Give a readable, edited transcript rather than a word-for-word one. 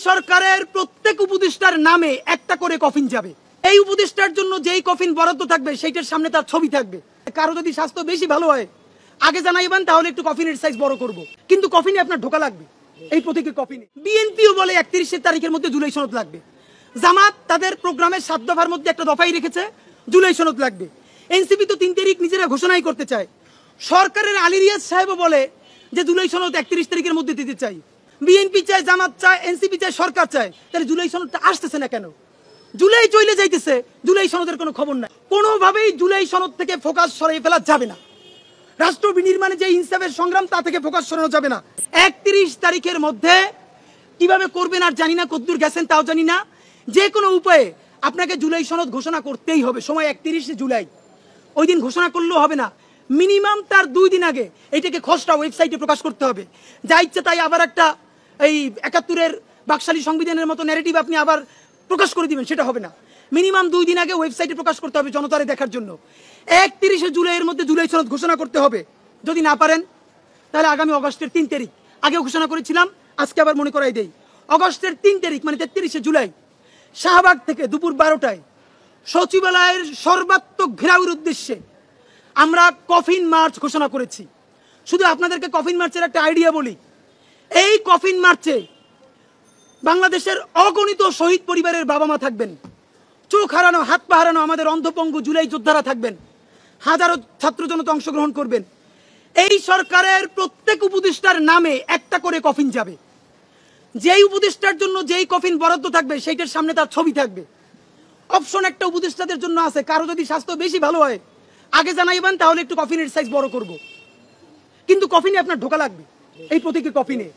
সরকারের প্রত্যেক উপদেষ্টার নামে একটা করে কফিন যাবে। এই উপদেষ্টার জন্য যেই কফিন বরাদ্দ থাকবে সেইটার সামনে তার ছবি থাকবে। কারো যদি স্বাস্থ্য বেশি ভালো হয় আগে জানাইবেন, তাহলে একটু কফিনের সাইজ বড় করব, কিন্তু কফিনে আপনার ঢোকা লাগবে এই প্রতীকের কফিনে। বিএনপিও বলে 31 তারিখের মধ্যে জুলাই সনদ লাগবে। জামাত তাদের প্রোগ্রামের 7 দফার মধ্যে একটা দফাই রেখেছে জুলাই সনদ লাগবে। এনসিপি তো 3 তারিখ নিজেরা ঘোষণাই করতে চায়। সরকারের আলী রিয়াজ সাহেবও বলে যে জুলাই সনদ 31 তারিখের মধ্যে দিতে চাই। বিএনপি চায়, জামাত চায়, এনসিপি চায়, সরকার চায়। তাহলে জুলাই সনদটা আসতেছে না কেন? জুলাই চলে যাইতেছে, জুলাই সনদের কোনো খবর নাই। কোনোভাবেই জুলাই সনদ থেকে ফোকাস সরিয়ে ফেলা যাবে না। রাষ্ট্র বিনির্মাণে যে ইনসাফের সংগ্রাম, তা থেকে ফোকাস সরানো যাবে না। 31 তারিখের মধ্যে কিভাবে করবেন আর জানি না, কদ্দূর গেছেন তাও জানি না। যে কোনো উপায়ে আপনাকে জুলাই সনদ ঘোষণা করতেই হবে। সময় 31 জুলাই, ওই দিন ঘোষণা করলেও হবে না, মিনিমাম তার 2 দিন আগে এটাকে খসড়া ওয়েবসাইটে প্রকাশ করতে হবে। যা ইচ্ছে তাই আবার একটা এই 71-এর বাকশালী সংবিধানের মতো ন্যারেটিভ আপনি আবার প্রকাশ করে দিবেন, সেটা হবে না। মিনিমাম 2 দিন আগে ওয়েবসাইটে প্রকাশ করতে হবে জনতারে দেখার জন্য। 31 জুলাইয়ের মধ্যে জুলাই সনদ ঘোষণা করতে হবে। যদি না পারেন তাহলে আগামী অগস্টের 3 তারিখ, আগেও ঘোষণা করেছিলাম, আজকে আবার মনে করাই দেই, অগস্টের 3 তারিখ মানে 33 জুলাই শাহবাগ থেকে দুপুর 12টায় সচিবালয়ের সর্বাত্মক ঘেরাওয়ের উদ্দেশ্যে আমরা কফিন মার্চ ঘোষণা করেছি। শুধু আপনাদেরকে কফিন মার্চের একটা আইডিয়া বলি। এই কফিন মার্চে বাংলাদেশের অগণিত শহীদ পরিবারের বাবা মা থাকবেন, চোখ হারানো, হাত পা হারানো আমাদের অন্ধপঙ্গু জুলাই যোদ্ধারা থাকবেন, হাজারো ছাত্র জনতা অংশগ্রহণ করবেন। এই সরকারের প্রত্যেক উপদেষ্টার নামে একটা করে কফিন যাবে। যেই উপদেষ্টার জন্য যেই কফিন বরাদ্দ থাকবে সেইটার সামনে তার ছবি থাকবে। অপশন একটা উপদেষ্টাদের জন্য আছে, কারো যদি স্বাস্থ্য বেশি ভালো হয় আগে জানাইবেন, তাহলে একটু কফিনের সাইজ বড় করব, কিন্তু কফিনে আপনার ঢোকা লাগবে এই প্রতীকের কফিনে।